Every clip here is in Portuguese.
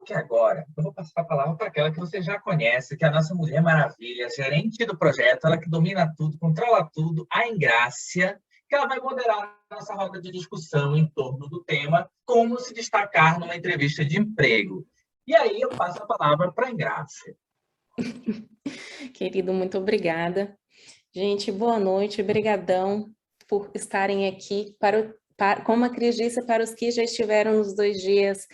que agora eu vou passar a palavra para aquela que você já conhece, que é a nossa Mulher Maravilha, gerente do projeto, ela que domina tudo, controla tudo, a Engrácia, que ela vai moderar a nossa roda de discussão em torno do tema como se destacar numa entrevista de emprego. E aí eu passo a palavra para a Engrácia. Querido, muito obrigada. Gente, boa noite, brigadão por estarem aqui. Como a Cris disse, para os que já estiveram nos 2 dias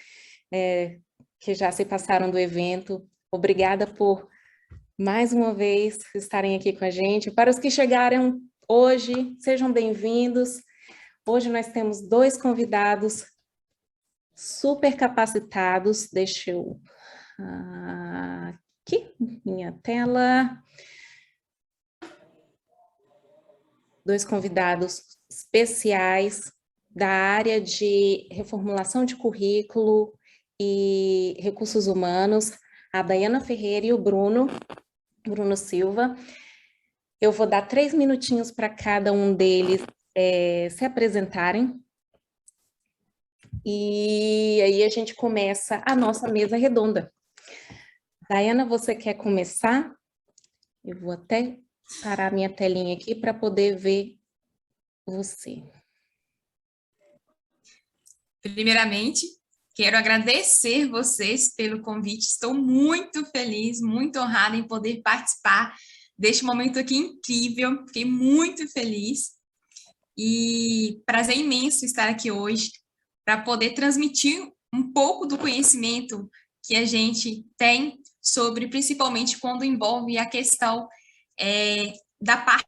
que já se passaram do evento, obrigada por, mais uma vez, estarem aqui com a gente. Para os que chegaram hoje, sejam bem-vindos. Hoje nós temos 2 convidados super capacitados. Deixa eu... aqui, minha tela. 2 convidados especiais da área de reformulação de currículo e recursos humanos, a Daiana Ferreira e o Bruno Silva. Eu vou dar 3 minutinhos para cada um deles se apresentarem. E aí a gente começa a nossa mesa redonda. Daiana, você quer começar? Eu vou até parar minha telinha aqui para poder ver você. Primeiramente, quero agradecer vocês pelo convite. Estou muito feliz, muito honrada em poder participar deste momento aqui incrível. Fiquei muito feliz e prazer imenso estar aqui hoje para poder transmitir um pouco do conhecimento que a gente tem sobre, principalmente quando envolve a questão da parte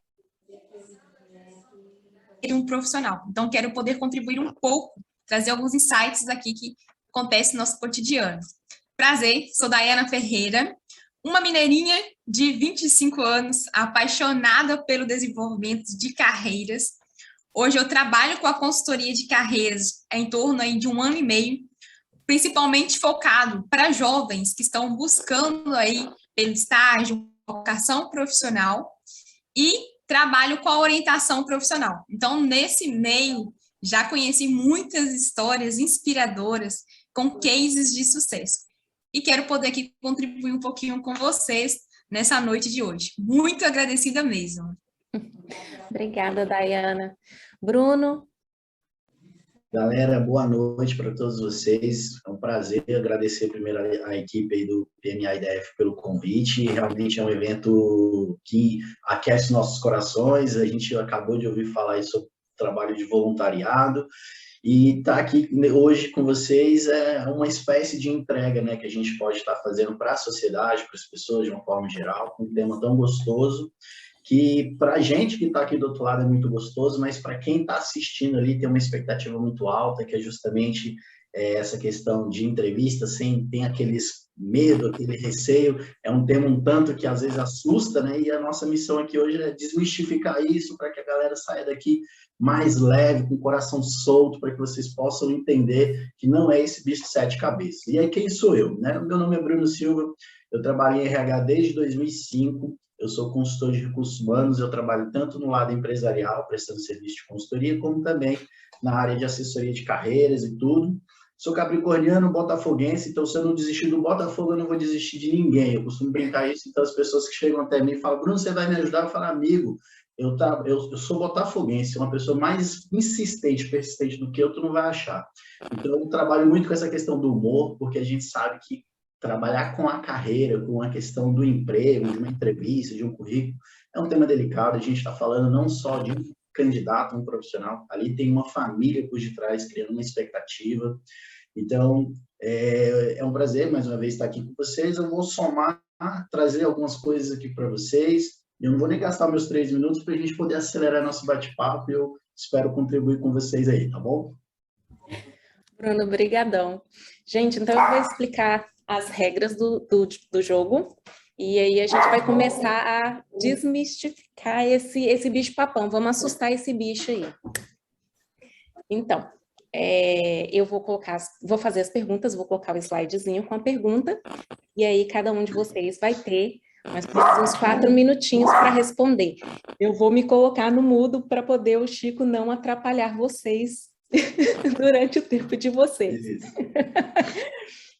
de um profissional. Então, quero poder contribuir um pouco, trazer alguns insights aqui que acontecem no nosso cotidiano. Prazer, sou Daiana Ferreira, uma mineirinha de 25 anos, apaixonada pelo desenvolvimento de carreiras. Hoje eu trabalho com a consultoria de carreiras em torno aí de 1 ano e meio, principalmente focado para jovens que estão buscando aí pelo estágio, vocação profissional, e trabalho com a orientação profissional. Então, nesse meio, já conheci muitas histórias inspiradoras com cases de sucesso. E quero poder aqui contribuir um pouquinho com vocês nessa noite de hoje. Muito agradecida mesmo. Obrigada, Daiana. Bruno? Galera, boa noite para todos vocês. É um prazer agradecer primeiro a equipe aí do PMA-IDF pelo convite. Realmente é um evento que aquece nossos corações. A gente acabou de ouvir falar aí sobre o trabalho de voluntariado. E estar aqui hoje com vocês é uma espécie de entrega, né, que a gente pode estar fazendo para a sociedade, para as pessoas de uma forma geral, com um tema tão gostoso, que para a gente que está aqui do outro lado é muito gostoso, mas para quem está assistindo ali tem uma expectativa muito alta, que é justamente essa questão de entrevista, sem tem aqueles medo, aquele receio, é um tema um tanto que às vezes assusta, né? E a nossa missão aqui hoje é desmistificar isso para que a galera saia daqui mais leve, com o coração solto, para que vocês possam entender que não é esse bicho de 7 cabeças. E aí quem sou eu, né? Meu nome é Bruno Silva, eu trabalho em RH desde 2005, eu sou consultor de recursos humanos, eu trabalho tanto no lado empresarial, prestando serviço de consultoria, como também na área de assessoria de carreiras e tudo. Sou capricorniano, botafoguense, então se eu não desistir do Botafogo, eu não vou desistir de ninguém. Eu costumo brincar isso, então as pessoas que chegam até mim e falam, Bruno, você vai me ajudar? Eu falo, amigo, eu sou botafoguense, uma pessoa mais insistente, persistente do que eu, tu não vai achar. Então eu trabalho muito com essa questão do humor, porque a gente sabe que trabalhar com a carreira, com a questão do emprego, de uma entrevista, de um currículo, é um tema delicado. A gente está falando não só de um candidato, um profissional, ali tem uma família por detrás, criando uma expectativa. Então, é um prazer, mais uma vez, estar aqui com vocês. Eu vou somar, trazer algumas coisas aqui para vocês. Eu não vou nem gastar meus 3 minutos para a gente poder acelerar nosso bate-papo e eu espero contribuir com vocês aí, tá bom? Bruno, brigadão. Gente, então eu vou explicar as regras do jogo e aí a gente vai começar a desmistificar esse bicho-papão. Vamos assustar esse bicho aí. Então, eu vou fazer as perguntas, vou colocar o slidezinho com a pergunta e aí cada um de vocês vai ter mais ou menos uns 4 minutinhos para responder. Eu vou me colocar no mudo para poder o Chico não atrapalhar vocês durante o tempo de vocês.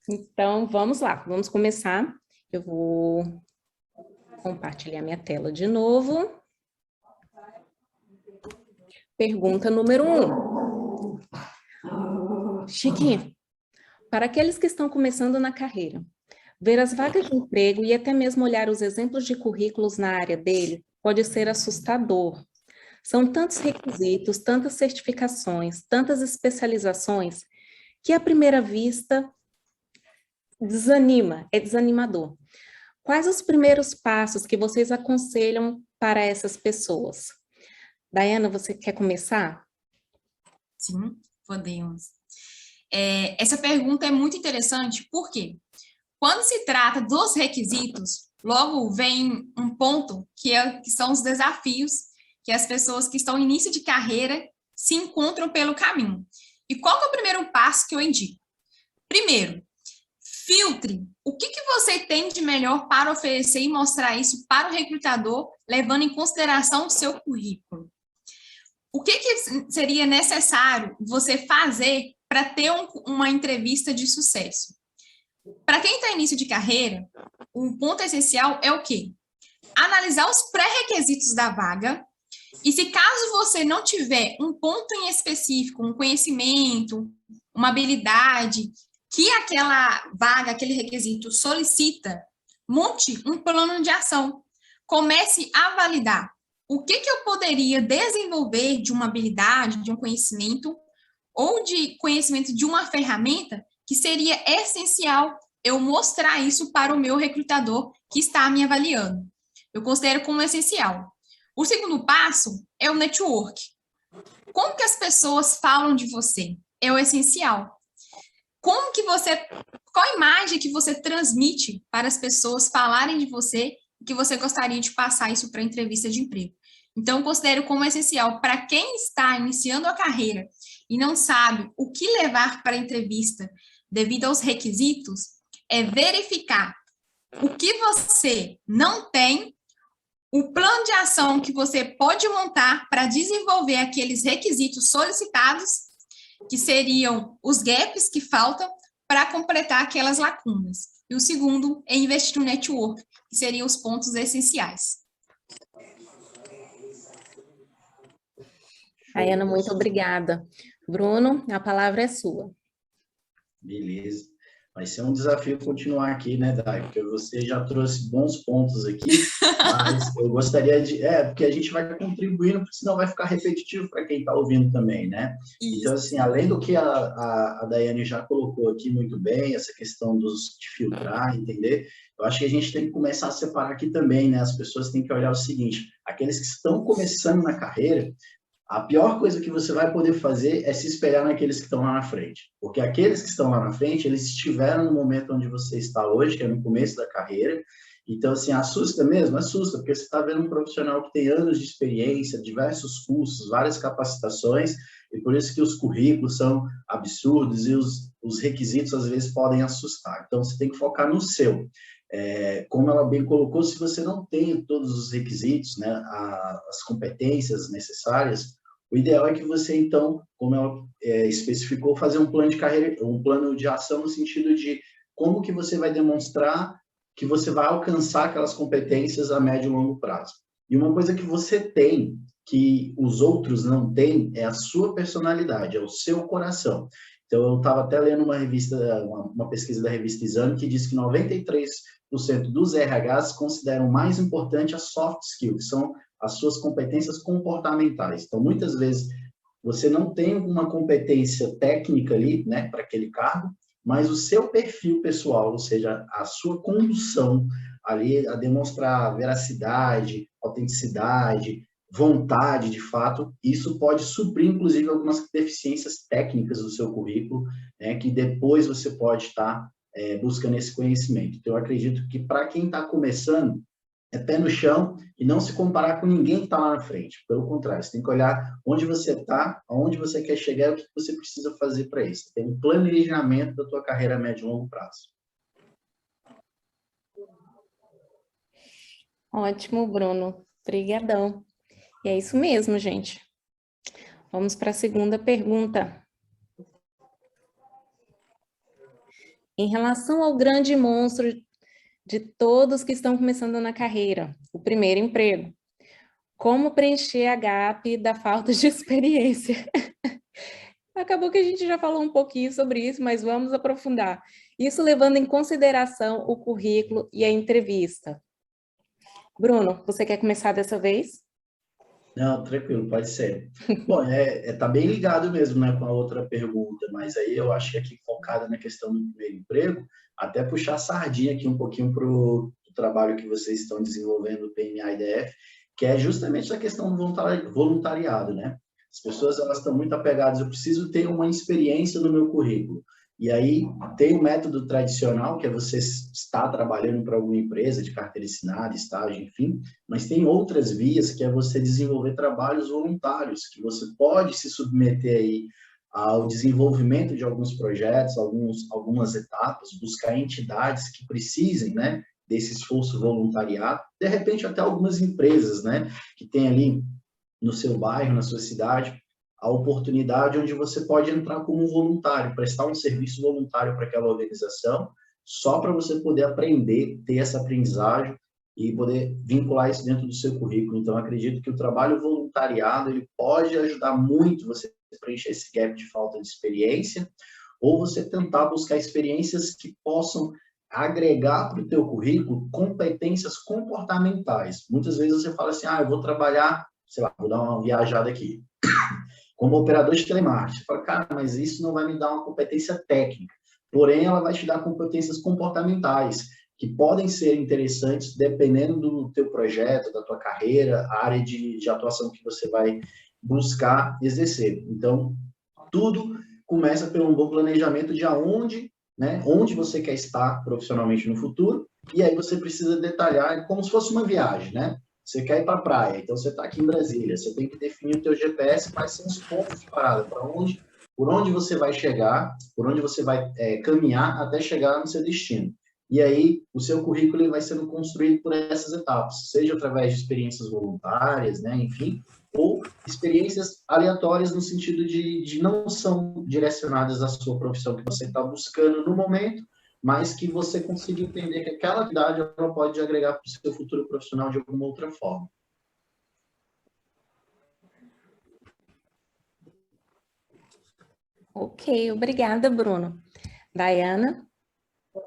Então, vamos lá, vamos começar. Eu vou compartilhar minha tela de novo. Pergunta número 1. Chiquinho, para aqueles que estão começando na carreira, ver as vagas de emprego e até mesmo olhar os exemplos de currículos na área dele pode ser assustador. São tantos requisitos, tantas certificações, tantas especializações, que à primeira vista desanima, é desanimador. Quais os primeiros passos que vocês aconselham para essas pessoas? Daiana, você quer começar? Sim, podemos. Essa pergunta é muito interessante, porque quando se trata dos requisitos, logo vem um ponto que são os desafios que as pessoas que estão no início de carreira se encontram pelo caminho. E qual que é o primeiro passo que eu indico? Primeiro, filtre o que você tem de melhor para oferecer e mostrar isso para o recrutador, levando em consideração o seu currículo. O que seria necessário você fazer para ter uma entrevista de sucesso? Para quem está em início de carreira, o ponto essencial é o quê? Analisar os pré-requisitos da vaga, e se caso você não tiver um ponto em específico, um conhecimento, uma habilidade que aquela vaga, aquele requisito solicita, monte um plano de ação. Comece a validar o que eu poderia desenvolver de uma habilidade, de um conhecimento, ou de conhecimento de uma ferramenta que seria essencial eu mostrar isso para o meu recrutador que está me avaliando. Eu considero como essencial. O segundo passo é o network. Como que as pessoas falam de você? É o essencial. Qual imagem que você transmite para as pessoas falarem de você e que você gostaria de passar isso para a entrevista de emprego? Então, eu considero como essencial para quem está iniciando a carreira e não sabe o que levar para a entrevista devido aos requisitos, é verificar o que você não tem, o plano de ação que você pode montar para desenvolver aqueles requisitos solicitados, que seriam os gaps que faltam, para completar aquelas lacunas. E o segundo é investir no network, que seriam os pontos essenciais. Daiana, muito obrigada. Bruno, a palavra é sua. Beleza. Vai ser um desafio continuar aqui, né, Dai? Porque você já trouxe bons pontos aqui, mas eu gostaria de... porque a gente vai contribuindo, porque senão vai ficar repetitivo para quem está ouvindo também, né? Isso. Então, assim, além do que a Daiane já colocou aqui muito bem, essa questão de filtrar, entender, eu acho que a gente tem que começar a separar aqui também, né? As pessoas têm que olhar o seguinte, aqueles que estão começando na carreira, a pior coisa que você vai poder fazer é se espelhar naqueles que estão lá na frente. Porque aqueles que estão lá na frente, eles estiveram no momento onde você está hoje, que é no começo da carreira. Então, assim, assusta mesmo? Assusta, porque você está vendo um profissional que tem anos de experiência, diversos cursos, várias capacitações, e por isso que os currículos são absurdos e os requisitos, às vezes, podem assustar. Então, você tem que focar no seu. Como ela bem colocou, se você não tem todos os requisitos, né, as competências necessárias, o ideal é que você, então, como ela especificou, fazer um plano de carreira, um plano de ação no sentido de como que você vai demonstrar que você vai alcançar aquelas competências a médio e longo prazo. E uma coisa que você tem, que os outros não têm, é a sua personalidade, é o seu coração. Então, eu estava até lendo uma pesquisa da revista Exame que diz que 93% dos RHs consideram mais importante as soft skills, que são as suas competências comportamentais. Então, muitas vezes, você não tem uma competência técnica ali, né, para aquele cargo, mas o seu perfil pessoal, ou seja, a sua condução ali a demonstrar veracidade, autenticidade, vontade, de fato, isso pode suprir, inclusive, algumas deficiências técnicas do seu currículo, né, que depois você pode estar buscando esse conhecimento. Então, eu acredito que para quem está começando, é pé no chão e não se comparar com ninguém que está lá na frente. Pelo contrário, você tem que olhar onde você está, aonde você quer chegar e o que você precisa fazer para isso. Tem um planejamento da tua carreira a médio e longo prazo. Ótimo, Bruno. Obrigadão. E é isso mesmo, gente. Vamos para a segunda pergunta. Em relação ao grande monstro de todos que estão começando na carreira, o primeiro emprego, como preencher a gap da falta de experiência? Acabou que a gente já falou um pouquinho sobre isso, mas vamos aprofundar. Isso levando em consideração o currículo e a entrevista. Bruno, você quer começar dessa vez? Não, tranquilo, pode ser. Bom, tá bem ligado mesmo, né, com a outra pergunta, mas aí eu acho que aqui focada na questão do primeiro emprego, até puxar a sardinha aqui um pouquinho para o trabalho que vocês estão desenvolvendo no PMA-IDF, que é justamente a questão do voluntariado, né? As pessoas, elas estão muito apegadas, eu preciso ter uma experiência no meu currículo. E aí tem o método tradicional, que é você estar trabalhando para alguma empresa de carteira assinada, estágio, enfim, mas tem outras vias, que é você desenvolver trabalhos voluntários, que você pode se submeter aí ao desenvolvimento de alguns projetos, algumas etapas, buscar entidades que precisem, né, desse esforço voluntariado, de repente até algumas empresas, né, que tem ali no seu bairro, na sua cidade, a oportunidade onde você pode entrar como voluntário, prestar um serviço voluntário para aquela organização, só para você poder aprender, ter essa aprendizagem e poder vincular isso dentro do seu currículo. Então, acredito que o trabalho voluntariado, ele pode ajudar muito você a preencher esse gap de falta de experiência, ou você tentar buscar experiências que possam agregar para o teu currículo competências comportamentais. Muitas vezes você fala assim, eu vou trabalhar, sei lá, vou dar uma viajada aqui, como operador de telemarketing. Você fala, cara, mas isso não vai me dar uma competência técnica, porém ela vai te dar competências comportamentais, que podem ser interessantes dependendo do teu projeto, da tua carreira, a área de atuação que você vai buscar exercer. Então, tudo começa pelo um bom planejamento de aonde, né, onde você quer estar profissionalmente no futuro, e aí você precisa detalhar como se fosse uma viagem, né? Você quer ir para a praia, então você está aqui em Brasília, você tem que definir o teu GPS, quais são os pontos de parada, por onde você vai chegar, por onde você vai caminhar até chegar no seu destino. E aí, o seu currículo ele vai sendo construído por essas etapas, seja através de experiências voluntárias, né, enfim, ou experiências aleatórias no sentido de não são direcionadas à sua profissão que você está buscando no momento, mas que você consiga entender que aquela atividade ela pode agregar para o seu futuro profissional de alguma outra forma. Ok, obrigada, Bruno. Dayana?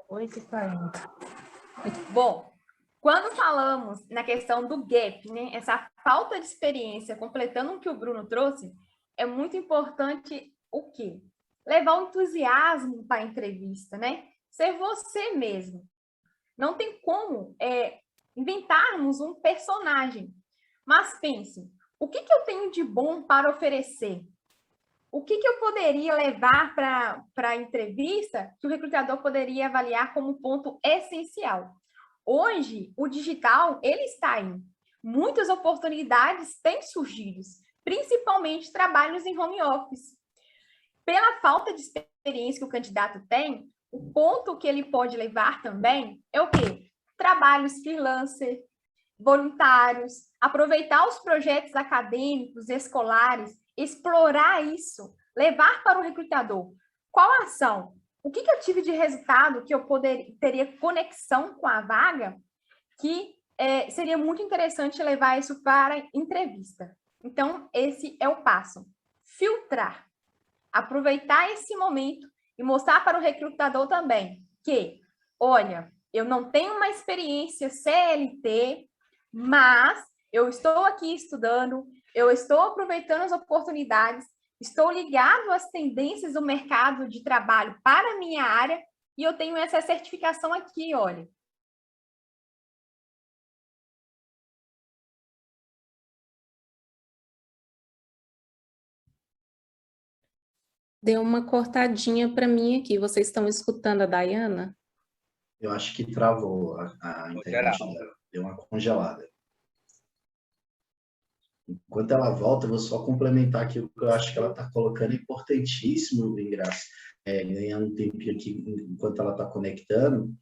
Oi, bom, quando falamos na questão do gap, né, essa falta de experiência, completando o que o Bruno trouxe, é muito importante o quê? Levar o entusiasmo para a entrevista, né? Ser você mesmo. Não tem como inventarmos um personagem. Mas pense, o que eu tenho de bom para oferecer? O que eu poderia levar para a entrevista que o recrutador poderia avaliar como ponto essencial? Hoje, o digital, ele está aí. Muitas oportunidades têm surgido, principalmente trabalhos em home office. Pela falta de experiência que o candidato tem, o ponto que ele pode levar também é o quê? Trabalhos freelancer, voluntários, aproveitar os projetos acadêmicos, escolares, explorar isso, levar para o recrutador. Qual ação? O que eu tive de resultado que eu teria conexão com a vaga que seria muito interessante levar isso para a entrevista. Então, esse é o passo. Filtrar. Aproveitar esse momento e mostrar para o recrutador também que, olha, eu não tenho uma experiência CLT, mas eu estou aqui estudando, eu estou aproveitando as oportunidades, estou ligado às tendências do mercado de trabalho para a minha área e eu tenho essa certificação aqui, olha. Deu uma cortadinha para mim aqui. Vocês estão escutando a Dayana? Eu acho que travou a internet dela, deu uma congelada. Enquanto ela volta, eu vou só complementar aqui o que eu acho que ela está colocando, é importantíssimo, Graça, ganhando um tempinho aqui enquanto ela está conectando,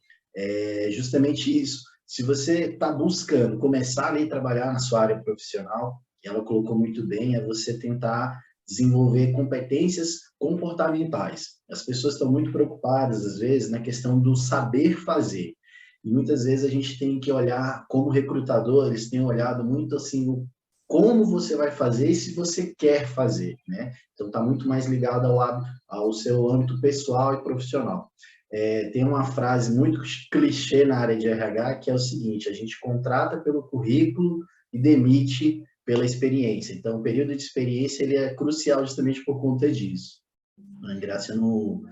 justamente isso. Se você está buscando começar ali a trabalhar na sua área profissional, e ela colocou muito bem, é você tentar desenvolver competências comportamentais. As pessoas estão muito preocupadas, às vezes, na questão do saber fazer. E muitas vezes a gente tem que olhar, como recrutador, eles têm olhado muito assim, como você vai fazer e se você quer fazer, né? Então, está muito mais ligado ao seu âmbito pessoal e profissional. Tem uma frase muito clichê na área de RH, que é o seguinte: a gente contrata pelo currículo e demite pela experiência. Então, o período de experiência ele é crucial justamente por conta disso. A Ingrácia não...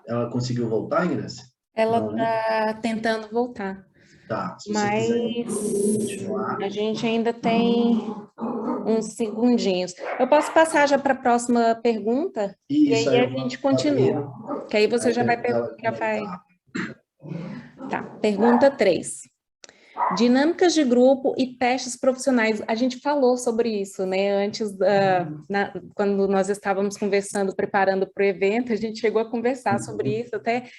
Ela conseguiu voltar, Ingrácia? Ela está tentando voltar. Tá, se você mas quiser continuar. A gente ainda tem uns segundinhos. Eu posso passar já para a próxima pergunta? Isso, e aí a gente continua. Que aí você já vai perguntar. Tá, pergunta 3. Dinâmicas de grupo e testes profissionais. A gente falou sobre isso, né? Antes, quando nós estávamos conversando, preparando para o evento, a gente chegou a conversar sobre isso, até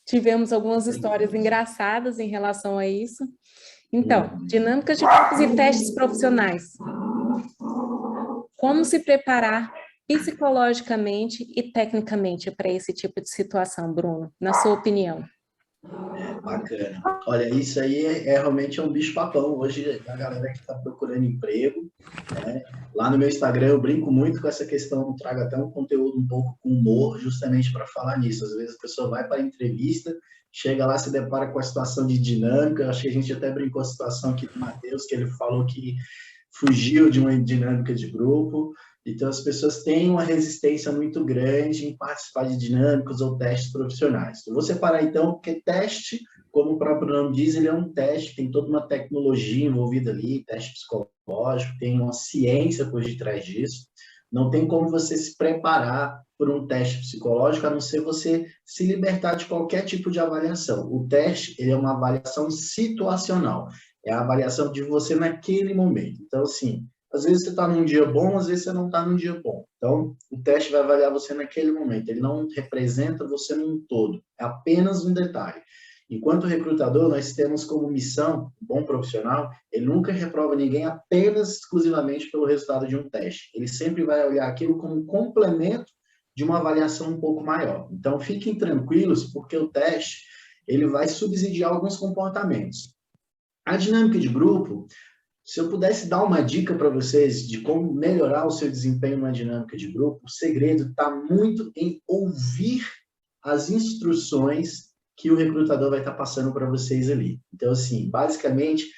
tivemos algumas histórias engraçadas em relação a isso. Então, dinâmicas de grupos e testes profissionais. Como se preparar psicologicamente e tecnicamente para esse tipo de situação, Bruno, na sua opinião? Bacana. Olha, isso aí realmente um bicho-papão hoje da galera que está procurando emprego, né? Lá no meu Instagram eu brinco muito com essa questão, trago até um conteúdo um pouco com humor, justamente para falar nisso. Às vezes a pessoa vai para a entrevista, chega lá, se depara com a situação de dinâmica. Acho que a gente até brincou a situação aqui do Matheus, que ele falou que fugiu de uma dinâmica de grupo. Então, as pessoas têm uma resistência muito grande em participar de dinâmicas ou testes profissionais. Eu vou separar, então, porque teste, como o próprio nome diz, ele é um teste, tem toda uma tecnologia envolvida ali, teste psicológico, tem uma ciência por detrás disso. Não tem como você se preparar por um teste psicológico, a não ser você se libertar de qualquer tipo de avaliação. O teste, ele é uma avaliação situacional, é a avaliação de você naquele momento. Então, assim, às vezes você está num dia bom, às vezes você não está num dia bom. Então, o teste vai avaliar você naquele momento. Ele não representa você num todo. É apenas um detalhe. Enquanto recrutador, nós temos como missão, um bom profissional, ele nunca reprova ninguém apenas, exclusivamente pelo resultado de um teste. Ele sempre vai olhar aquilo como um complemento de uma avaliação um pouco maior. Então, fiquem tranquilos, porque o teste ele vai subsidiar alguns comportamentos. A dinâmica de grupo, se eu pudesse dar uma dica para vocês de como melhorar o seu desempenho numa dinâmica de grupo, o segredo está muito em ouvir as instruções que o recrutador vai estar passando para vocês ali. Então, assim, basicamente,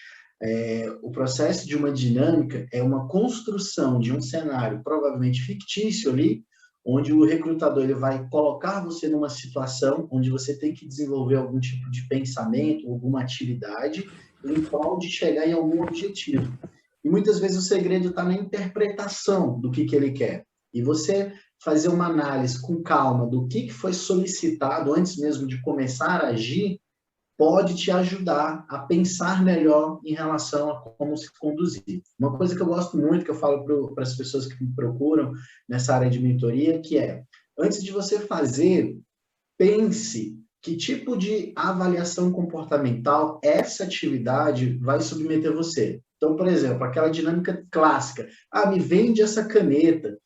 o processo de uma dinâmica é uma construção de um cenário provavelmente fictício ali, onde o recrutador ele vai colocar você numa situação onde você tem que desenvolver algum tipo de pensamento, alguma atividade, em prol de chegar em algum objetivo. E muitas vezes o segredo está na interpretação do que ele quer. E você fazer uma análise com calma do que foi solicitado antes mesmo de começar a agir, pode te ajudar a pensar melhor em relação a como se conduzir. Uma coisa que eu gosto muito, que eu falo para as pessoas que me procuram nessa área de mentoria, que é, antes de você fazer, pense que tipo de avaliação comportamental essa atividade vai submeter você. Então, por exemplo, aquela dinâmica clássica, me vende essa caneta. O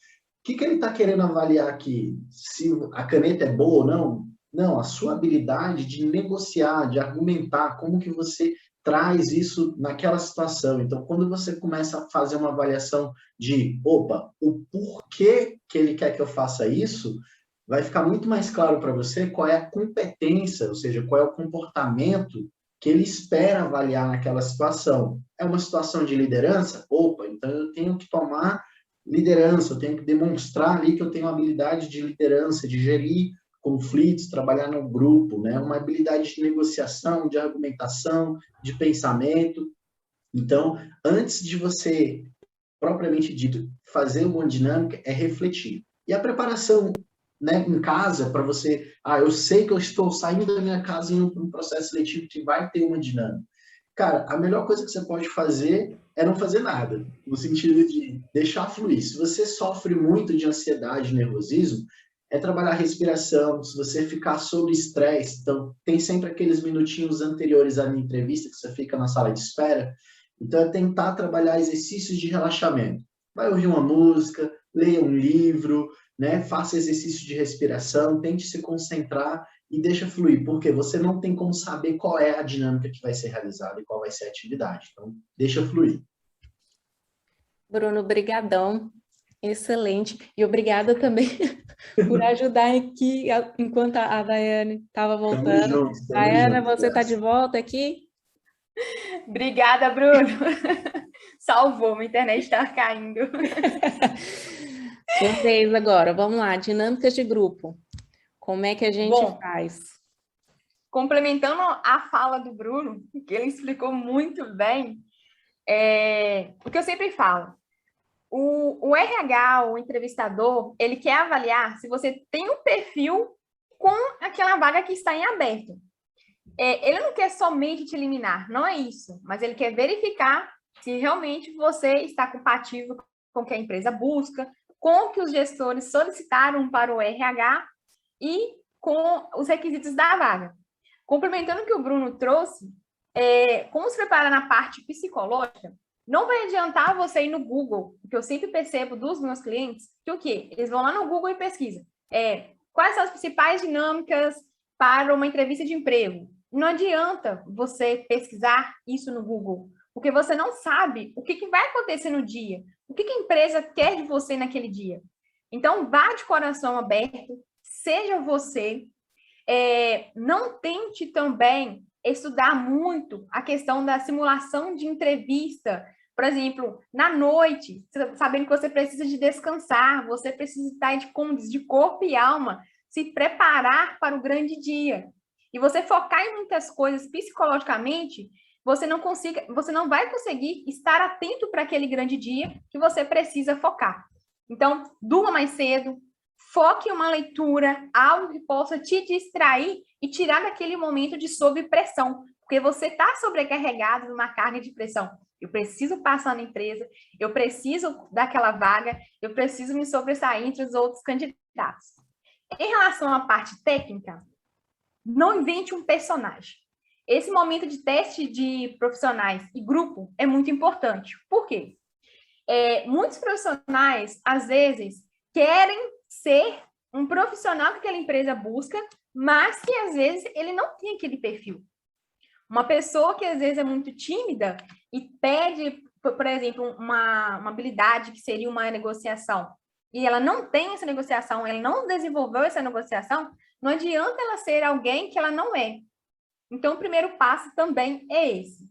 que ele está querendo avaliar aqui? Se a caneta é boa ou não? Não, a sua habilidade de negociar, de argumentar, como que você traz isso naquela situação. Então, quando você começa a fazer uma avaliação de, o porquê que ele quer que eu faça isso, vai ficar muito mais claro para você qual é a competência, ou seja, qual é o comportamento que ele espera avaliar naquela situação. É uma situação de liderança? Então eu tenho que tomar liderança, eu tenho que demonstrar ali que eu tenho habilidade de liderança, de gerir conflitos, trabalhar no grupo, né? Uma habilidade de negociação, de argumentação, de pensamento. Então, antes de você, propriamente dito, fazer uma dinâmica, é refletir. E a preparação, né, em casa, para você, eu sei que eu estou saindo da minha casa em um processo seletivo que vai ter uma dinâmica. Cara, a melhor coisa que você pode fazer é não fazer nada, no sentido de deixar fluir. Se você sofre muito de ansiedade, nervosismo, é trabalhar a respiração. Se você ficar sob estresse, então tem sempre aqueles minutinhos anteriores à minha entrevista que você fica na sala de espera, então é tentar trabalhar exercícios de relaxamento. Vai ouvir uma música, leia um livro, né? Faça exercício de respiração, tente se concentrar e deixa fluir, porque você não tem como saber qual é a dinâmica que vai ser realizada e qual vai ser a atividade. Então, deixa fluir. Bruno, brigadão. Excelente. E obrigada também por ajudar aqui enquanto a Daiane estava voltando. Daiane, você está de volta aqui? Obrigada, Bruno. Salvou, minha internet está caindo. Sua vez agora, vamos lá, dinâmicas de grupo. Como é que a gente faz? Complementando a fala do Bruno, que ele explicou muito bem, o que eu sempre falo, o RH, o entrevistador, ele quer avaliar se você tem um perfil com aquela vaga que está em aberto. Ele não quer somente te eliminar, não é isso, mas ele quer verificar se realmente você está compatível com o que a empresa busca, com o que os gestores solicitaram para o RH e com os requisitos da vaga. Complementando o que o Bruno trouxe, como se preparar na parte psicológica, não vai adiantar você ir no Google, o que eu sempre percebo dos meus clientes, que o quê? Eles vão lá no Google e pesquisam. Quais são as principais dinâmicas para uma entrevista de emprego? Não adianta você pesquisar isso no Google, porque você não sabe o que vai acontecer no dia, o que a empresa quer de você naquele dia. Então, vá de coração aberto, seja você, não tente também estudar muito a questão da simulação de entrevista. Por exemplo, na noite, sabendo que você precisa de descansar, você precisa estar de corpo e alma, se preparar para o grande dia. E você focar em muitas coisas psicologicamente, você não vai conseguir estar atento para aquele grande dia que você precisa focar. Então, durma mais cedo, foque em uma leitura, algo que possa te distrair e tirar daquele momento de sob pressão, porque você está sobrecarregado numa carga de pressão. Eu preciso passar na empresa, eu preciso daquela vaga, eu preciso me sobressair entre os outros candidatos. Em relação à parte técnica, não invente um personagem. Esse momento de teste de profissionais e grupo é muito importante. Por quê? Muitos profissionais, às vezes, querem ser um profissional que aquela empresa busca, mas que, às vezes, ele não tem aquele perfil. Uma pessoa que, às vezes, é muito tímida e pede, por exemplo, uma habilidade que seria uma negociação, e ela não tem essa negociação, ela não desenvolveu essa negociação, não adianta ela ser alguém que ela não é. Então, o primeiro passo também é esse.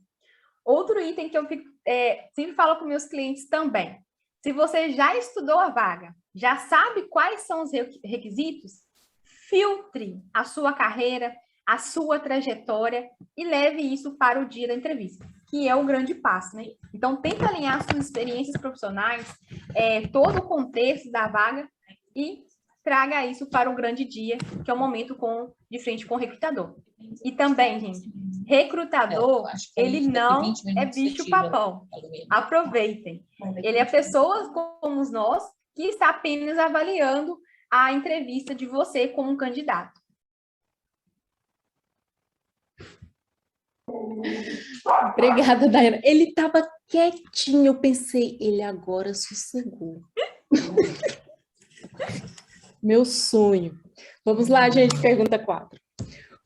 Outro item que eu sempre falo com meus clientes também. Se você já estudou a vaga, já sabe quais são os requisitos, filtre a sua carreira, a sua trajetória e leve isso para o dia da entrevista, que é o grande passo, né? Então, tenta alinhar suas experiências profissionais, todo o contexto da vaga e traga isso para o grande dia, que é o momento de frente com o recrutador. E também, gente, recrutador, ele não é bicho-papão. Aproveitem. Ele é pessoas como nós que está apenas avaliando a entrevista de você como um candidato. Obrigada, Daiane. Ele estava quietinho, eu pensei, ele agora sossegou. Meu sonho. Vamos lá, gente, pergunta 4.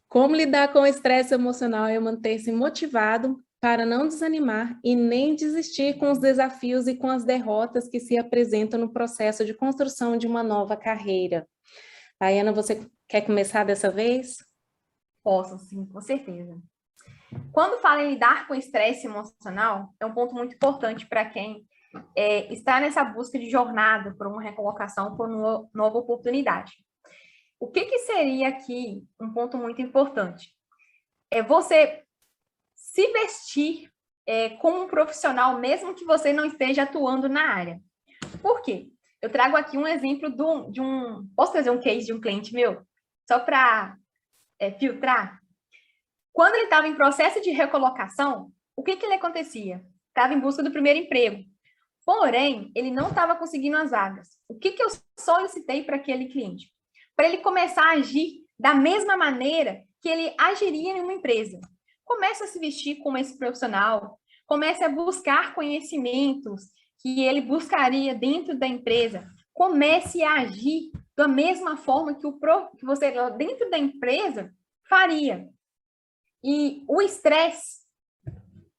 Como lidar com o estresse emocional e manter-se motivado para não desanimar e nem desistir com os desafios e com as derrotas que se apresentam no processo de construção de uma nova carreira? Daiane, você quer começar dessa vez? Posso, sim, com certeza. Quando fala em lidar com estresse emocional, é um ponto muito importante para quem está nessa busca de jornada por uma recolocação, por uma nova oportunidade. O que seria aqui um ponto muito importante? É você se vestir como um profissional, mesmo que você não esteja atuando na área. Por quê? Eu trago aqui um exemplo Posso trazer um case de um cliente meu? Só para filtrar? Quando ele estava em processo de recolocação, o que ele acontecia? Estava em busca do primeiro emprego. Porém, ele não estava conseguindo as vagas. O que eu solicitei para aquele cliente? Para ele começar a agir da mesma maneira que ele agiria em uma empresa. Comece a se vestir como esse profissional, comece a buscar conhecimentos que ele buscaria dentro da empresa. comece a agir da mesma forma que você, dentro da empresa, faria. E o estresse,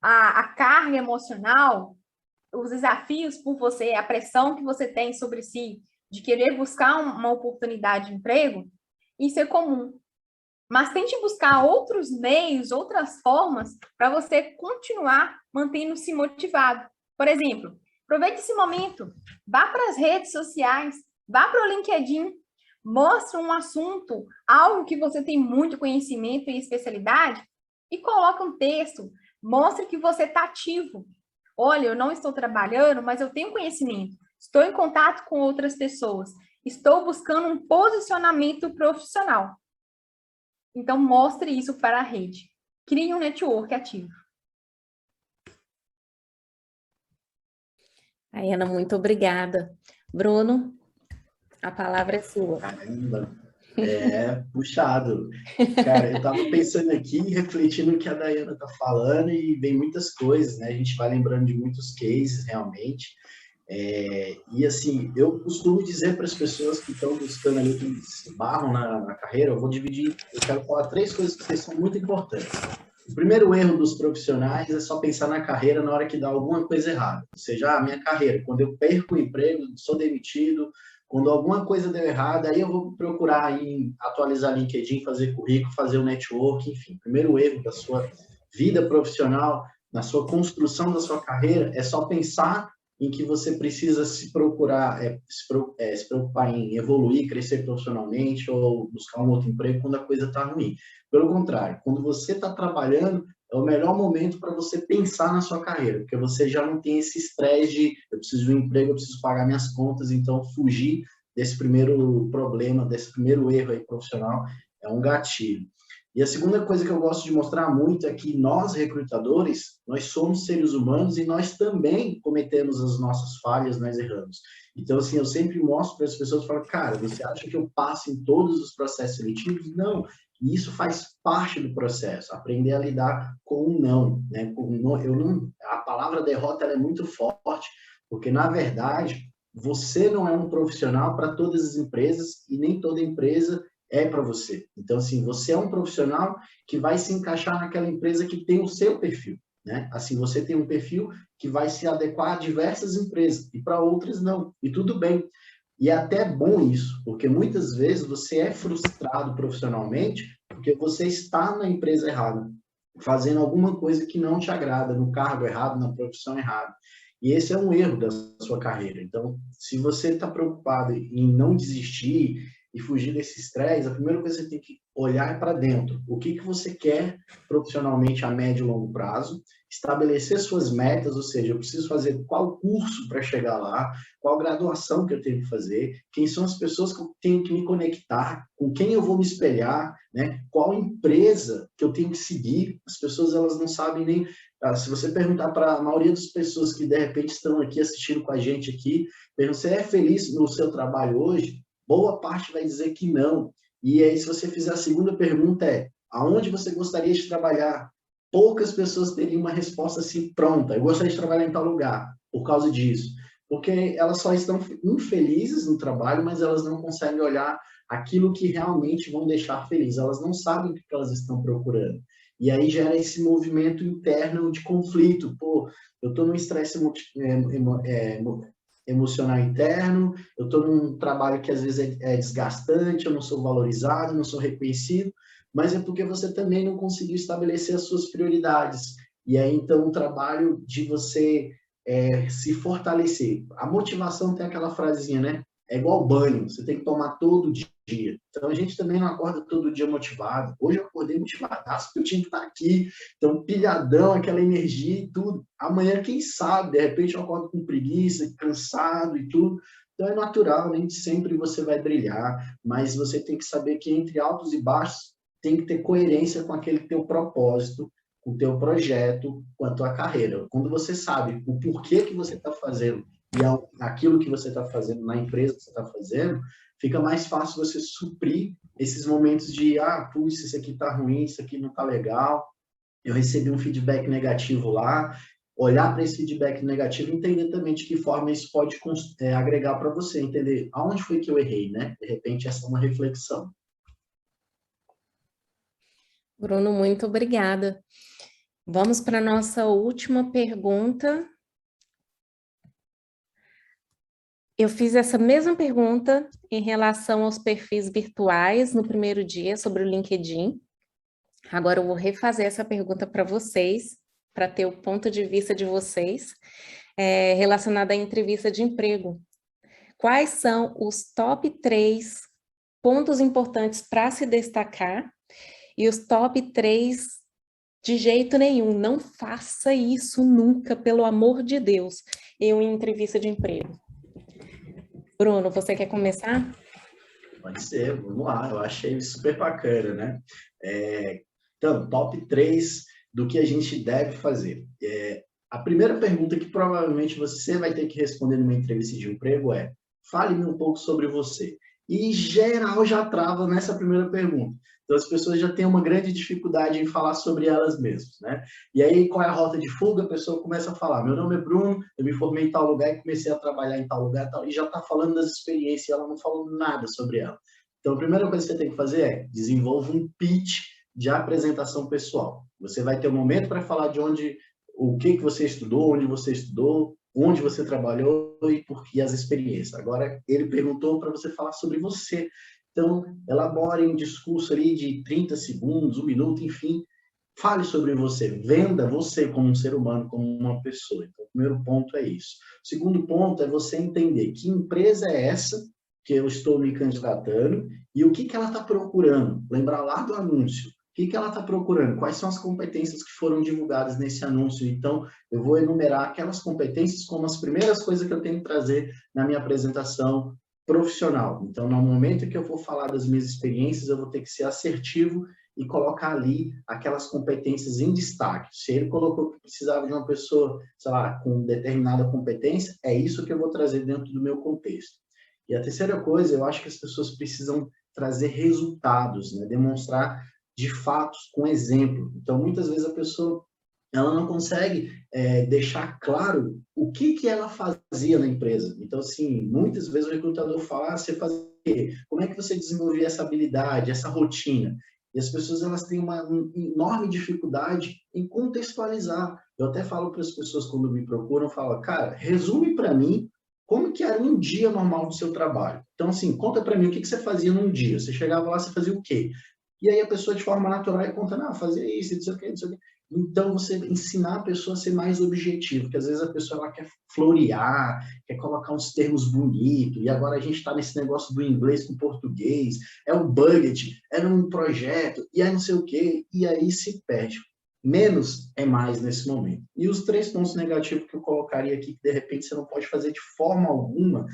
a carga emocional, os desafios por você, a pressão que você tem sobre si, de querer buscar uma oportunidade de emprego, isso é comum. Mas tente buscar outros meios, outras formas, para você continuar mantendo-se motivado. Por exemplo, aproveite esse momento, vá para as redes sociais, vá para o LinkedIn, mostre um assunto, algo que você tem muito conhecimento e especialidade, e coloque um texto, mostre que você está ativo. Olha, eu não estou trabalhando, mas eu tenho conhecimento, estou em contato com outras pessoas, estou buscando um posicionamento profissional. Então, mostre isso para a rede. Crie um network ativo. Ana, muito obrigada. Bruno, a palavra é sua. Caramba, puxado. Cara, eu estava pensando aqui, refletindo no que a Dayana está falando e vem muitas coisas, né? A gente vai lembrando de muitos cases, realmente. E assim, eu costumo dizer para as pessoas que estão buscando ali, que se barram na carreira, eu quero falar 3 coisas que são muito importantes. O primeiro erro dos profissionais é só pensar na carreira na hora que dá alguma coisa errada. Ou seja, a minha carreira, quando eu perco o emprego, sou demitido, quando alguma coisa deu errada, aí eu vou procurar atualizar LinkedIn, fazer currículo, fazer o network, enfim. O primeiro erro da sua vida profissional, na sua construção da sua carreira, é só pensar em que você precisa se preocupar em evoluir, crescer profissionalmente ou buscar um outro emprego quando a coisa está ruim. Pelo contrário, quando você está trabalhando, é o melhor momento para você pensar na sua carreira, porque você já não tem esse estresse de eu preciso de um emprego, eu preciso pagar minhas contas, então fugir desse primeiro problema, desse primeiro erro aí profissional é um gatilho. E a segunda coisa que eu gosto de mostrar muito é que nós, recrutadores, nós somos seres humanos e nós também cometemos as nossas falhas, nós erramos. Então, assim, eu sempre mostro para as pessoas, falo, cara, você acha que eu passo em todos os processos seletivos? Não, e isso faz parte do processo, aprender a lidar com o não, né? A palavra derrota ela é muito forte, porque, na verdade, você não é um profissional para todas as empresas e nem toda empresa é para você. Então, assim, você é um profissional que vai se encaixar naquela empresa que tem o seu perfil, né? Assim, você tem um perfil que vai se adequar a diversas empresas e para outras não. E tudo bem. E é até bom isso, porque muitas vezes você é frustrado profissionalmente porque você está na empresa errada, fazendo alguma coisa que não te agrada, no cargo errado, na profissão errada. E esse é um erro da sua carreira. Então, se você está preocupado em não desistir e fugir desse estresse, a primeira coisa que você tem que olhar é para dentro. O que você quer profissionalmente a médio e longo prazo, estabelecer suas metas, ou seja, eu preciso fazer qual curso para chegar lá, qual graduação que eu tenho que fazer, quem são as pessoas que eu tenho que me conectar, com quem eu vou me espelhar, né? Qual empresa que eu tenho que seguir. As pessoas elas não sabem nem... Se você perguntar para a maioria das pessoas que de repente estão aqui assistindo com a gente aqui, você é feliz no seu trabalho hoje? Boa parte vai dizer que não. E aí, se você fizer a segunda pergunta aonde você gostaria de trabalhar? Poucas pessoas teriam uma resposta assim pronta. Eu gostaria de trabalhar em tal lugar, por causa disso. Porque elas só estão infelizes no trabalho, mas elas não conseguem olhar aquilo que realmente vão deixar feliz. Elas não sabem o que elas estão procurando. E aí gera esse movimento interno de conflito. Pô, eu estou num estresse emocional interno, eu estou num trabalho que às vezes é desgastante, eu não sou valorizado, não sou reconhecido, mas é porque você também não conseguiu estabelecer as suas prioridades. E aí, então, o trabalho de você se fortalecer. A motivação tem aquela frasezinha, né? É igual banho, você tem que tomar todo dia. Então, a gente também não acorda todo dia motivado. Hoje eu acordei motivadaço, porque eu tinha que estar aqui. Então, pilhadão, aquela energia e tudo. Amanhã, quem sabe, de repente eu acordo com preguiça, cansado e tudo. Então, é natural, nem sempre você vai brilhar, mas você tem que saber que entre altos e baixos tem que ter coerência com aquele teu propósito, com o teu projeto, com a tua carreira. Quando você sabe o porquê que você está fazendo e aquilo que você está fazendo na empresa que você está fazendo, fica mais fácil você suprir esses momentos de, putz, isso aqui está ruim, isso aqui não está legal, eu recebi um feedback negativo lá, olhar para esse feedback negativo e entender também de que forma isso pode agregar para você, entender aonde foi que eu errei, né? De repente, essa é uma reflexão. Bruno, muito obrigada. Vamos para a nossa última pergunta. Eu fiz essa mesma pergunta em relação aos perfis virtuais no primeiro dia sobre o LinkedIn. Agora eu vou refazer essa pergunta para vocês, para ter o ponto de vista de vocês, relacionada à entrevista de emprego. Quais são os top 3 pontos importantes para se destacar e os top 3 de jeito nenhum? Não faça isso nunca, pelo amor de Deus, em uma entrevista de emprego. Bruno, você quer começar? Pode ser, vamos lá, eu achei super bacana, né? Então, top 3 do que a gente deve fazer. A primeira pergunta que provavelmente você vai ter que responder numa entrevista de emprego é: fale-me um pouco sobre você. E, em geral, já trava nessa primeira pergunta. Então, as pessoas já têm uma grande dificuldade em falar sobre elas mesmas, né? E aí, qual é a rota de fuga? A pessoa começa a falar: meu nome é Bruno, eu me formei em tal lugar e comecei a trabalhar em tal lugar, tal, e já está falando das experiências, ela não falou nada sobre ela. Então, a primeira coisa que você tem que fazer é desenvolva um pitch de apresentação pessoal. Você vai ter um momento para falar de o que você estudou, onde você trabalhou e as experiências. Agora, ele perguntou para você falar sobre você. Então, elabore um discurso ali de 30 segundos, 1 minuto, enfim. Fale sobre você, venda você como um ser humano, como uma pessoa. Então, o primeiro ponto é isso. O segundo ponto é você entender que empresa é essa que eu estou me candidatando e o que ela está procurando. Lembrar lá do anúncio. O que ela está procurando? Quais são as competências que foram divulgadas nesse anúncio? Então, eu vou enumerar aquelas competências como as primeiras coisas que eu tenho que trazer na minha apresentação profissional. Então, no momento que eu for falar das minhas experiências, eu vou ter que ser assertivo e colocar ali aquelas competências em destaque. Se ele colocou que precisava de uma pessoa, sei lá, com determinada competência, é isso que eu vou trazer dentro do meu contexto. E a terceira coisa, eu acho que as pessoas precisam trazer resultados, né? Demonstrar de fatos com exemplo. Então, muitas vezes a pessoa ela não consegue deixar claro o que ela fazia na empresa. Então, assim, muitas vezes o recrutador fala: você fazia o quê? Como é que você desenvolvia essa habilidade, essa rotina? E as pessoas elas têm uma enorme dificuldade em contextualizar. Eu até falo para as pessoas quando me procuram, falo: cara, resume para mim como que era um dia normal do seu trabalho. Então, assim, conta para mim o que você fazia num dia. Você chegava lá, você fazia o quê? E aí a pessoa, de forma natural, conta: não, fazia isso, não sei o quê, não sei o quê. Então, você ensinar a pessoa a ser mais objetivo, porque às vezes a pessoa ela quer florear, quer colocar uns termos bonitos, e agora a gente está nesse negócio do inglês com português, é um budget, é um projeto, e aí não sei o quê, e aí se perde. Menos é mais nesse momento. E os 3 pontos negativos que eu colocaria aqui, que de repente você não pode fazer de forma alguma,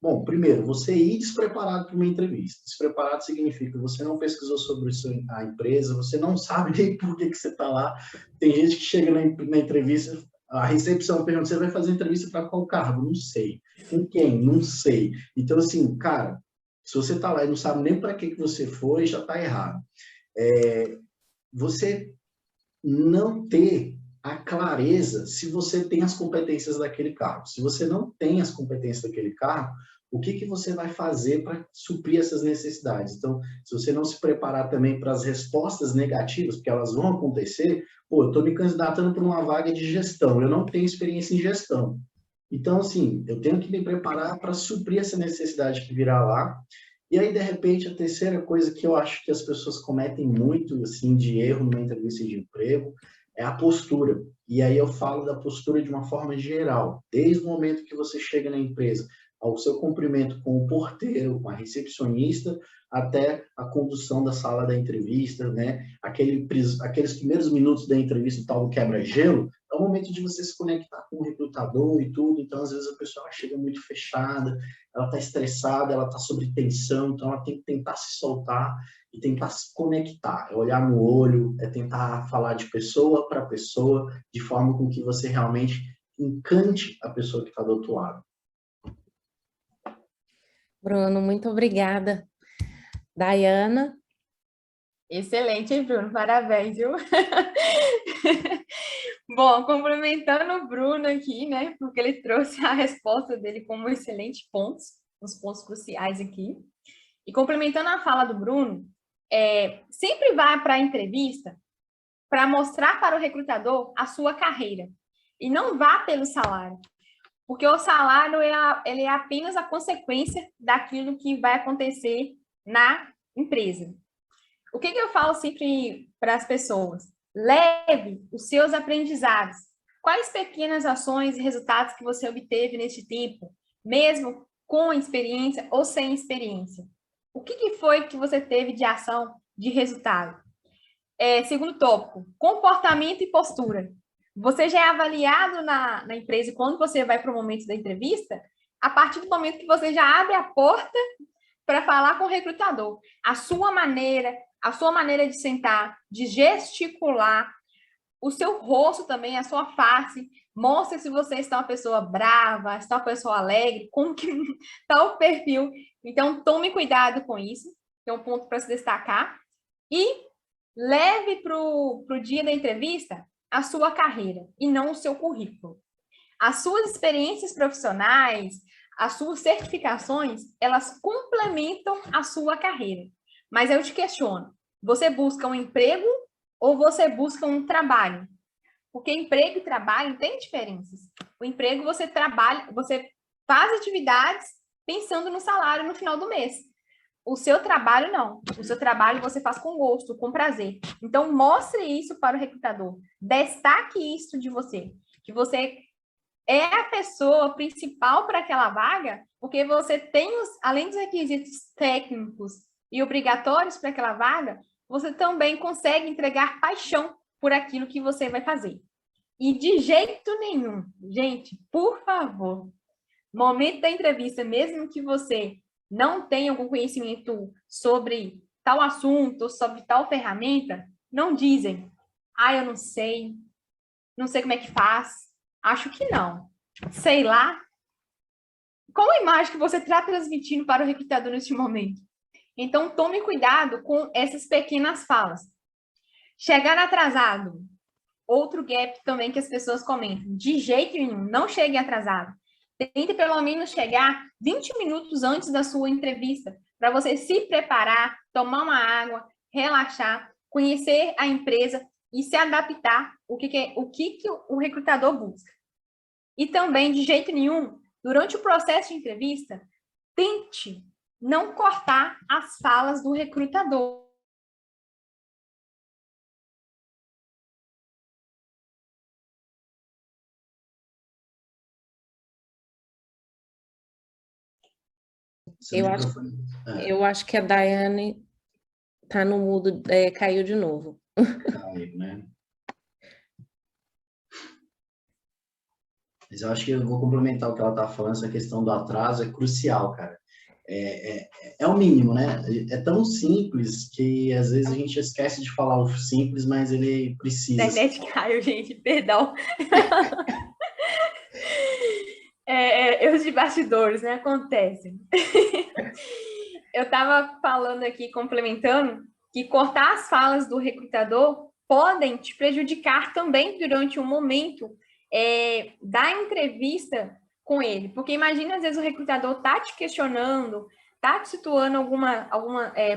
bom, primeiro, você ir despreparado para uma entrevista. Despreparado significa que você não pesquisou sobre a empresa, você não sabe nem por que você está lá. Tem gente que chega na entrevista, a recepção pergunta: você vai fazer entrevista para qual cargo? Não sei. Com quem? Não sei. Então, assim, cara, se você está lá e não sabe nem para que você foi, já está errado. Você não ter a clareza se você tem as competências daquele cargo. Se você não tem as competências daquele cargo, o que você vai fazer para suprir essas necessidades? Então, se você não se preparar também para as respostas negativas, porque elas vão acontecer, eu estou me candidatando para uma vaga de gestão, eu não tenho experiência em gestão. Então, assim, eu tenho que me preparar para suprir essa necessidade que virá lá. E aí, de repente, a terceira coisa que eu acho que as pessoas cometem muito, assim, de erro numa entrevista de emprego é a postura. E aí eu falo da postura de uma forma geral. Desde o momento que você chega na empresa, ao seu cumprimento com o porteiro, com a recepcionista, até a condução da sala da entrevista, né? Aqueles primeiros minutos da entrevista, o tal do quebra-gelo, é o momento de você se conectar com o recrutador e tudo. Então, às vezes, a pessoa chega muito fechada, ela está estressada, ela está sob tensão, então ela tem que tentar se soltar e tentar se conectar, é olhar no olho, é tentar falar de pessoa para pessoa, de forma com que você realmente encante a pessoa que está do outro lado. Bruno, muito obrigada. Dayana? Excelente, hein, Bruno? Parabéns, viu? Bom, complementando o Bruno aqui, né? Porque ele trouxe a resposta dele como excelentes pontos, os pontos cruciais aqui. E complementando a fala do Bruno, sempre vá para a entrevista para mostrar para o recrutador a sua carreira. E não vá pelo salário. Porque o salário ele é apenas a consequência daquilo que vai acontecer na empresa. O que eu falo sempre para as pessoas? Leve os seus aprendizados. Quais pequenas ações e resultados que você obteve neste tempo, mesmo com experiência ou sem experiência? O que foi que você teve de ação, de resultado? Segundo tópico, comportamento e postura. Você já é avaliado na empresa quando você vai para o momento da entrevista, a partir do momento que você já abre a porta para falar com o recrutador. A sua maneira de sentar, de gesticular, o seu rosto também, a sua face, mostra se você está uma pessoa brava, está uma pessoa alegre, como que está o perfil. Então, tome cuidado com isso, que é um ponto para se destacar. E leve para o dia da entrevista a sua carreira e não o seu currículo. As suas experiências profissionais, as suas certificações, elas complementam a sua carreira. Mas eu te questiono, você busca um emprego ou você busca um trabalho? Porque emprego e trabalho têm diferenças. O emprego você trabalha, você faz atividades pensando no salário no final do mês. O seu trabalho não. O seu trabalho você faz com gosto, com prazer. Então, mostre isso para o recrutador. Destaque isso de você. Que você é a pessoa principal para aquela vaga, porque você tem, além dos requisitos técnicos e obrigatórios para aquela vaga, você também consegue entregar paixão por aquilo que você vai fazer. E de jeito nenhum, gente, por favor, momento da entrevista, mesmo que você não tenha algum conhecimento sobre tal assunto, sobre tal ferramenta, não dizem, eu não sei como é que faz, acho que não, sei lá. Qual a imagem que você está transmitindo para o recrutador neste momento? Então, tome cuidado com essas pequenas falas. Chegar atrasado, outro gap também que as pessoas comentam, de jeito nenhum, não chegue atrasado. Tente pelo menos chegar 20 minutos antes da sua entrevista, para você se preparar, tomar uma água, relaxar, conhecer a empresa e se adaptar o que o recrutador busca. E também, de jeito nenhum, durante o processo de entrevista, tente não cortar as falas do recrutador. Eu acho que a Daiane está no mudo, caiu de novo. Caiu, né? Mas eu acho que eu vou complementar o que ela está falando, essa questão do atraso é crucial, cara. É o mínimo, né? É tão simples que às vezes a gente esquece de falar o simples, mas ele precisa. A internet caiu, gente, perdão. Erros de bastidores, né? Acontecem. Eu estava falando aqui, complementando, que cortar as falas do recrutador podem te prejudicar também durante o momento da entrevista com ele. Porque imagina, às vezes, o recrutador está te questionando, está te situando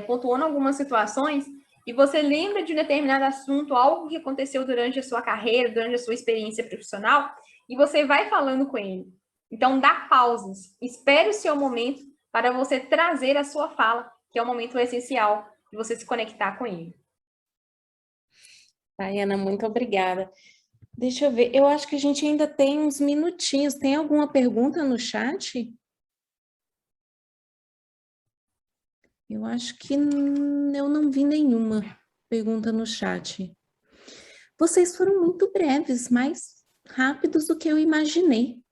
pontuando algumas situações, e você lembra de um determinado assunto, algo que aconteceu durante a sua carreira, durante a sua experiência profissional, e você vai falando com ele. Então, dá pausas, espere o seu momento para você trazer a sua fala, que é o momento essencial de você se conectar com ele. Daiana, muito obrigada. Deixa eu ver, eu acho que a gente ainda tem uns minutinhos. Tem alguma pergunta no chat? Eu acho que eu não vi nenhuma pergunta no chat. Vocês foram muito breves, mais rápidos do que eu imaginei.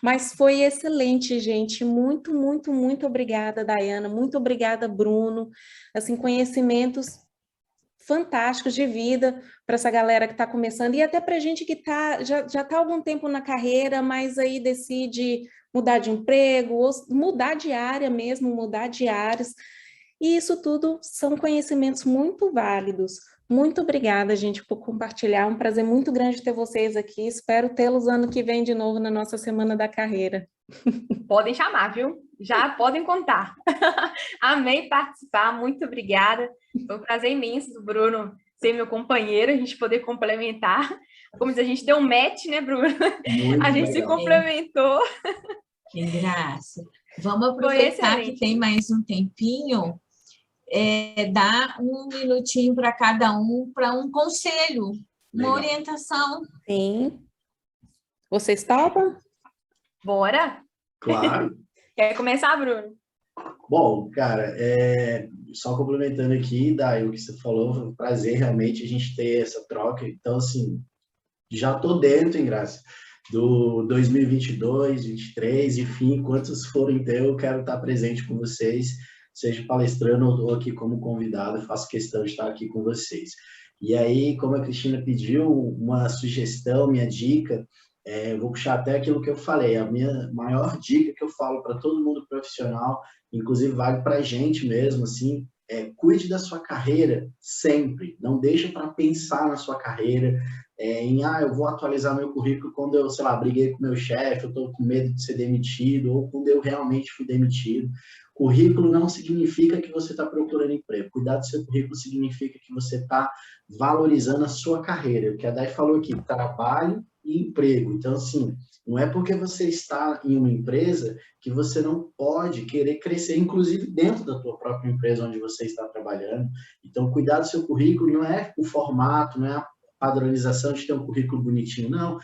Mas foi excelente, gente. Muito, muito, muito obrigada, Daiana. Muito obrigada, Bruno. Assim, conhecimentos fantásticos de vida para essa galera que está começando e até para a gente que já está há algum tempo na carreira, mas aí decide mudar de emprego, ou mudar de área mesmo, mudar de áreas. E isso tudo são conhecimentos muito válidos Muito obrigada, gente, por compartilhar. Um prazer muito grande ter vocês aqui. Espero tê-los ano que vem de novo na nossa Semana da Carreira. Podem chamar, viu? Já podem contar. Amei participar, muito obrigada. Foi um prazer imenso do Bruno ser meu companheiro, a gente poder complementar. Como diz, a gente deu um match, né, Bruno? Muito A gente se legal. complementou. Que graça. Vamos Foi aproveitar que excelente. tem mais um tempinho, dar um minutinho para cada um, para um conselho, uma Legal. orientação. Sim. Vocês topam? Bora? Claro. Quer começar, Bruno? Bom, cara, só complementando aqui, Dai, o que você falou, foi um prazer realmente a gente ter essa troca. Então, assim, já tô dentro, em graça, do 2022, 23, enfim, quantos forem ter, eu quero estar presente com vocês, seja palestrando ou aqui como convidado, eu faço questão de estar aqui com vocês. E aí, como a Cristina pediu, uma sugestão, minha dica, eu vou puxar até aquilo que eu falei, a minha maior dica que eu falo para todo mundo profissional, inclusive vale para a gente mesmo, assim, cuide da sua carreira sempre, não deixa para pensar na sua carreira, eu vou atualizar meu currículo quando eu, sei lá, briguei com meu chefe, eu estou com medo de ser demitido, ou quando eu realmente fui demitido. Currículo não significa que você está procurando emprego. Cuidar do seu currículo significa que você está valorizando a sua carreira. O que a Dai falou aqui, trabalho e emprego. Então, assim, não é porque você está em uma empresa que você não pode querer crescer, inclusive dentro da tua própria empresa onde você está trabalhando. Então, cuidar do seu currículo não é o formato, não é a padronização de ter um currículo bonitinho, não.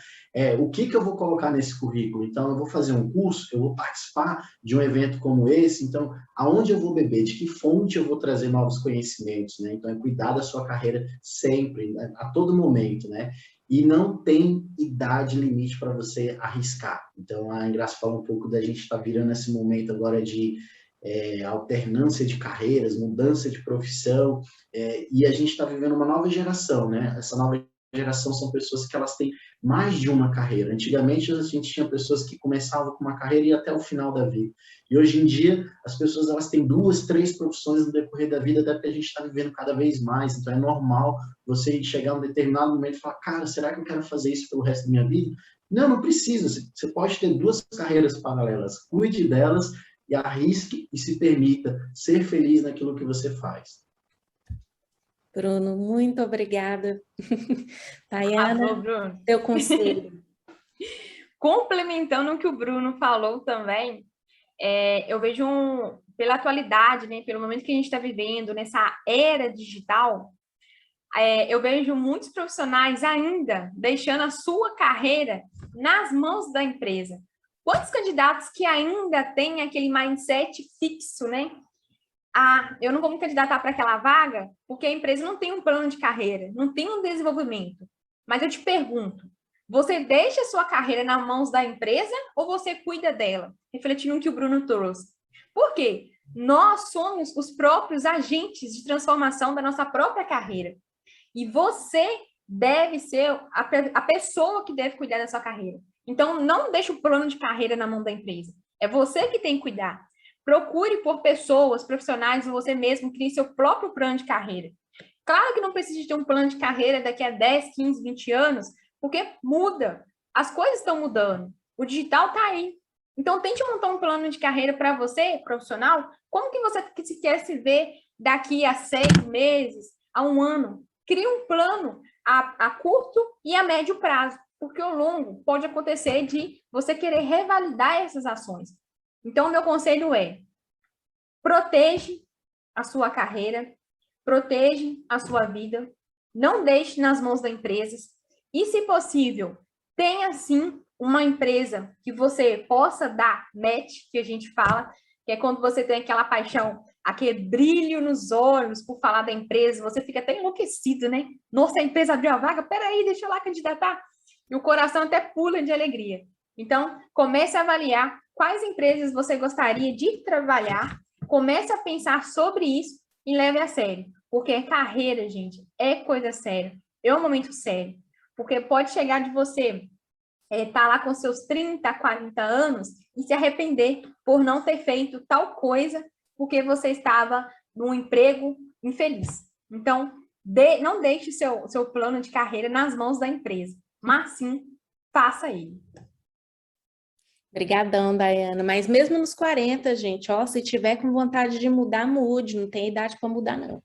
O que eu vou colocar nesse currículo? Então, eu vou fazer um curso, eu vou participar de um evento como esse, então, aonde eu vou beber? De que fonte eu vou trazer novos conhecimentos, né? Então, cuidar da sua carreira sempre, né? A todo momento, né? E não tem idade limite para você arriscar. Então, a Ingraça fala um pouco da gente estar virando esse momento agora de alternância de carreiras, mudança de profissão, e a gente está vivendo uma nova geração, né? Essa nova geração são pessoas que elas têm mais de uma carreira. Antigamente, a gente tinha pessoas que começavam com uma carreira e iam até o final da vida. E hoje em dia, as pessoas elas têm 2, 3 profissões no decorrer da vida, até porque a gente está vivendo cada vez mais. Então, é normal você chegar a um determinado momento e falar, cara, será que eu quero fazer isso pelo resto da minha vida? Não, não precisa. Você pode ter 2 carreiras paralelas. Cuide delas e arrisque e se permita ser feliz naquilo que você faz. Bruno, muito obrigada. Tayana, Bruno. teu conselho. Complementando o que o Bruno falou também, eu vejo, pela atualidade, né, pelo momento que a gente está vivendo, nessa era digital, eu vejo muitos profissionais ainda deixando a sua carreira nas mãos da empresa. Quantos candidatos que ainda têm aquele mindset fixo, né? Eu não vou me candidatar para aquela vaga porque a empresa não tem um plano de carreira, não tem um desenvolvimento. Mas eu te pergunto, você deixa a sua carreira nas mãos da empresa ou você cuida dela? Refletindo no que o Bruno trouxe. Por quê? Nós somos os próprios agentes de transformação da nossa própria carreira. E você deve ser a pessoa que deve cuidar da sua carreira. Então, não deixe o plano de carreira na mão da empresa. É você que tem que cuidar. Procure por pessoas, profissionais, ou você mesmo crie seu próprio plano de carreira. Claro que não precisa ter um plano de carreira daqui a 10, 15, 20 anos, porque muda. As coisas estão mudando. O digital está aí. Então, tente montar um plano de carreira para você, profissional. Como que você quer se ver daqui a 6 meses, a 1 ano? Crie um plano a curto e a médio prazo, porque o longo pode acontecer de você querer revalidar essas ações. Então, meu conselho é: proteja a sua carreira, proteja a sua vida, não deixe nas mãos da empresa e, se possível, tenha, sim, uma empresa que você possa dar match, que a gente fala, que é quando você tem aquela paixão, aquele brilho nos olhos por falar da empresa, você fica até enlouquecido, né? Nossa, a empresa abriu a vaga, peraí, deixa eu lá candidatar. E o coração até pula de alegria. Então, comece a avaliar quais empresas você gostaria de trabalhar, comece a pensar sobre isso e leve a sério. Porque carreira, gente, é coisa séria. É um momento sério. Porque pode chegar de você estar lá com seus 30, 40 anos e se arrepender por não ter feito tal coisa porque você estava num emprego infeliz. Então, não deixe o seu plano de carreira nas mãos da empresa, mas sim, faça ele. Obrigadão, Daiana. Mas mesmo nos 40, gente, ó, se tiver com vontade de mudar, mude. Não tem idade para mudar, não.